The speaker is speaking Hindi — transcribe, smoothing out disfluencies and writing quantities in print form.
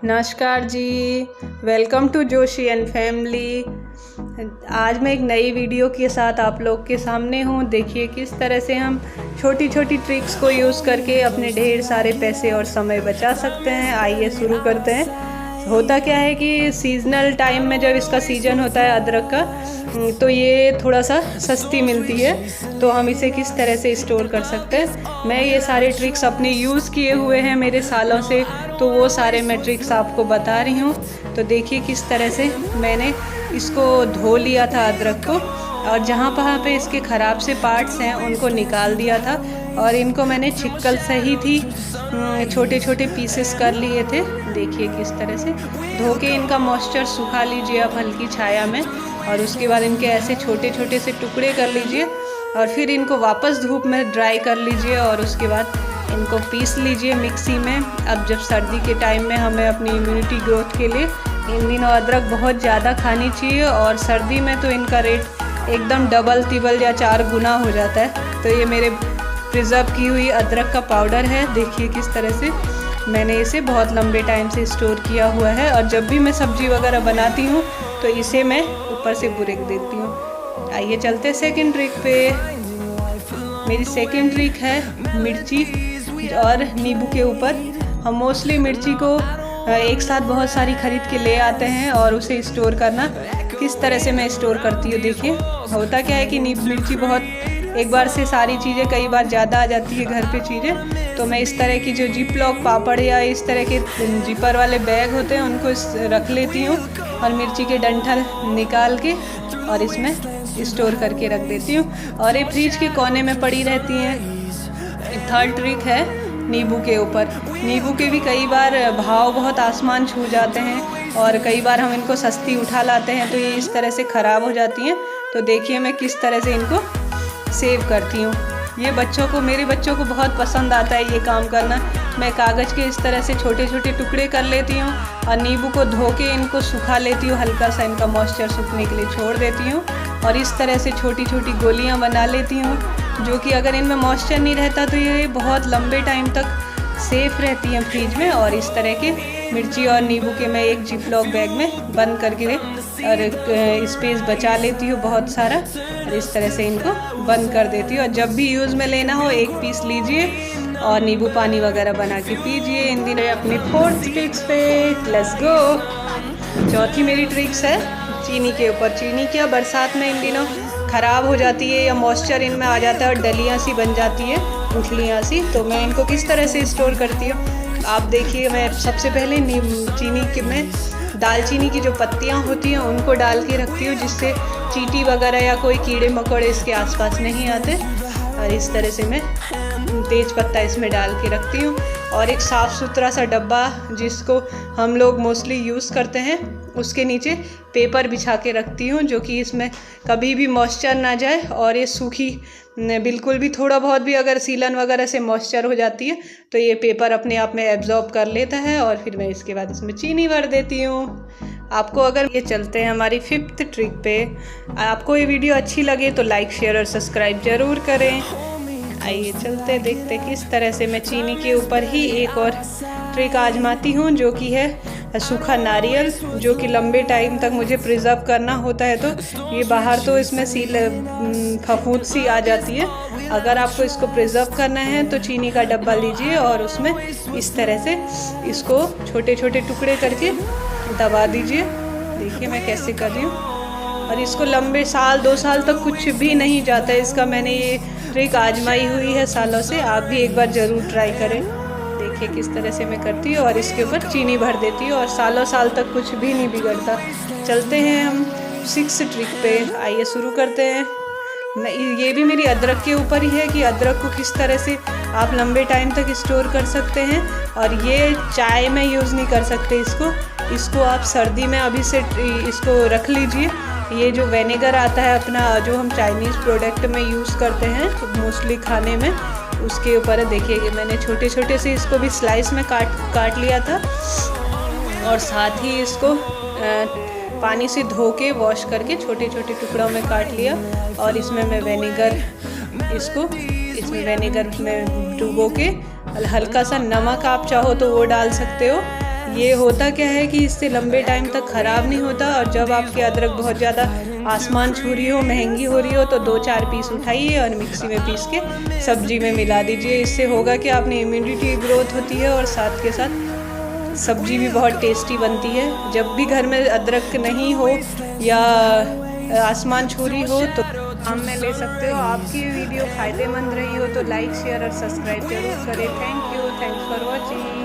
नमस्कार जी, welcome to Joshi and family. आज मैं एक नई वीडियो के साथ आप लोग के सामने हूँ। देखिए किस तरह से हम छोटी छोटी ट्रिक्स को यूज़ करके अपने ढेर सारे पैसे और समय बचा सकते हैं। आइए शुरू करते हैं। होता क्या है कि सीजनल टाइम में जब इसका सीज़न होता है अदरक का, तो ये थोड़ा सा सस्ती मिलती है, तो हम इसे किस तरह से स्टोर कर सकते हैं। मैं ये सारे ट्रिक्स अपने यूज़ किए हुए हैं मेरे सालों से, तो वो सारे मैं ट्रिक्स आपको बता रही हूँ। तो देखिए किस तरह से मैंने इसको धो लिया था अदरक को, और जहाँ पे इसके ख़राब से पार्ट्स हैं उनको निकाल दिया था, और इनको मैंने छिक्कल सहित ही छोटे छोटे पीसेस कर लिए थे। देखिए किस तरह से धो के इनका मॉइस्चर सुखा लीजिए आप हल्की छाया में, और उसके बाद इनके ऐसे छोटे छोटे से टुकड़े कर लीजिए, और फिर इनको वापस धूप में ड्राई कर लीजिए, और उसके बाद इनको पीस लीजिए मिक्सी में। अब जब सर्दी के टाइम में हमें अपनी इम्यूनिटी ग्रोथ के लिए इन दिनों अदरक बहुत ज़्यादा खानी चाहिए, और सर्दी में तो इनका रेट एकदम डबल तिबल या 4 गुना हो जाता है। तो ये मेरे प्रिजर्व की हुई अदरक का पाउडर है। देखिए किस तरह से मैंने इसे बहुत लंबे टाइम से स्टोर किया हुआ है, और जब भी मैं सब्जी वगैरह बनाती हूँ तो इसे मैं ऊपर से बुरक देती हूँ। आइए चलते सेकंड ट्रिक पे। मेरी सेकंड ट्रिक है मिर्ची और नींबू के ऊपर। हम मोस्टली मिर्ची को एक साथ बहुत सारी खरीद के ले आते हैं, और उसे स्टोर करना किस तरह से मैं स्टोर करती हूँ। देखिए होता क्या है कि मिर्ची बहुत एक बार से सारी चीज़ें कई बार ज़्यादा आ जाती है घर पे चीज़ें, तो मैं इस तरह की जो जिप लॉक पापड़ या इस तरह के जिपर वाले बैग होते हैं उनको रख लेती हूँ, और मिर्ची के डंठल निकाल के और इसमें स्टोर करके रख देती हूँ, और ये फ्रिज के कोने में पड़ी रहती हैं। थर्ड ट्रिक है नींबू के ऊपर। नींबू के भी कई बार भाव बहुत आसमान छू जाते हैं, और कई बार हम इनको सस्ती उठा लाते हैं तो ये इस तरह से ख़राब हो जाती हैं। तो देखिए मैं किस तरह से इनको सेव करती हूँ। ये मेरे बच्चों को बहुत पसंद आता है ये काम करना। मैं कागज़ के इस तरह से छोटे छोटे टुकड़े कर लेती हूँ, और नींबू को धो के इनको सुखा लेती हूँ, हल्का सा इनका मॉइस्चर सूखने के लिए छोड़ देती हूँ, और इस तरह से छोटी छोटी गोलियाँ बना लेती हूँ, जो कि अगर इनमें मॉइस्चर नहीं रहता तो ये बहुत लंबे टाइम तक सेफ़ रहती हैं फ्रिज में। और इस तरह के मिर्ची और नींबू के मैं एक जिप लॉक बैग में बंद करके और स्पेस बचा लेती हूँ बहुत सारा, और इस तरह से इनको बंद कर देती हूँ। और जब भी यूज़ में लेना हो एक पीस लीजिए और नींबू पानी वगैरह बना के पीजिए। इन दिनों अपनी फोर्थ ट्रिक्स पे लेट्स गो। चौथी मेरी ट्रिक्स है चीनी के ऊपर। चीनी क्या बरसात में इन दिनों ख़राब हो जाती है, या मॉइस्चर इनमें आ जाता है और डलियाँ सी बन जाती है, गुठलियाँ सी। तो मैं इनको किस तरह से स्टोर करती हूँ आप देखिए। मैं सबसे पहले चीनी में दालचीनी की जो पत्तियाँ होती हैं उनको डाल के रखती हूँ, जिससे चींटी वगैरह या कोई कीड़े मकोड़े इसके आसपास नहीं आते। और इस तरह से मैं तेज पत्ता इसमें डाल के रखती हूँ, और एक साफ़ सुथरा सा डब्बा जिसको हम लोग मोस्टली यूज़ करते हैं उसके नीचे पेपर बिछा के रखती हूँ, जो कि इसमें कभी भी मॉइस्चर ना जाए, और ये सूखी बिल्कुल भी थोड़ा बहुत भी अगर सीलन वगैरह से मॉइस्चर हो जाती है तो ये पेपर अपने आप में एब्जॉर्ब कर लेता है, और फिर मैं इसके बाद इसमें चीनी भर देती हूँ। आपको अगर ये चलते हैं हमारी फिफ्थ ट्रिक पे। आपको ये वीडियो अच्छी लगे तो लाइक शेयर और सब्सक्राइब ज़रूर करें। आइए चलते देखते किस तरह से मैं चीनी के ऊपर ही एक और ट्रिक आजमाती हूँ, जो कि है सूखा नारियल, जो कि लंबे टाइम तक मुझे प्रिजर्व करना होता है। तो ये बाहर तो इसमें फफूंद सी आ जाती है। अगर आपको इसको प्रिजर्व करना है तो चीनी का डब्बा लीजिए, और उसमें इस तरह से इसको छोटे छोटे टुकड़े करके दबा दीजिए। देखिए मैं कैसे कर रही हूँ, और इसको लंबे 1-2 साल तक कुछ भी नहीं जाता है इसका। मैंने ये ट्रिक आजमाई हुई है सालों से, आप भी एक बार ज़रूर ट्राई करें। देखिए किस तरह से मैं करती हूँ, और इसके ऊपर चीनी भर देती हूँ, और सालों साल तक कुछ भी नहीं बिगड़ता। चलते हैं हम 6 ट्रिक पे। आइए शुरू करते हैं। ये भी मेरी अदरक के ऊपर ही है कि अदरक को किस तरह से आप लंबे टाइम तक स्टोर कर सकते हैं। और ये चाय में यूज़ नहीं कर सकते इसको आप सर्दी में अभी से इसको रख लीजिए। ये जो विनेगर आता है अपना, जो हम चाइनीज़ प्रोडक्ट में यूज़ करते हैं मोस्टली खाने में, उसके ऊपर है। देखिए मैंने छोटे छोटे से इसको भी स्लाइस में काट लिया था, और साथ ही इसको पानी से धो के वॉश करके छोटे छोटे टुकड़ों में काट लिया। और इसमें मैं विनेगर में डुबो के हल्का सा नमक आप चाहो तो वो डाल सकते हो, ये होता क्या है कि इससे लंबे टाइम तक ख़राब नहीं होता। और जब आपकी अदरक बहुत ज़्यादा आसमान छू रही हो, महंगी हो रही हो, तो 2-4 पीस उठाइए और मिक्सी में पीस के सब्जी में मिला दीजिए। इससे होगा कि आपने इम्यूनिटी ग्रोथ होती है और साथ के साथ सब्जी भी बहुत टेस्टी बनती है। जब भी घर में अदरक नहीं हो या आसमान छू रही हो तो काम में ले सकते हो। आपकी वीडियो फ़ायदेमंद रही हो तो लाइक, शेयर और सब्सक्राइब जरूर करें। Thank you, thanks for watching.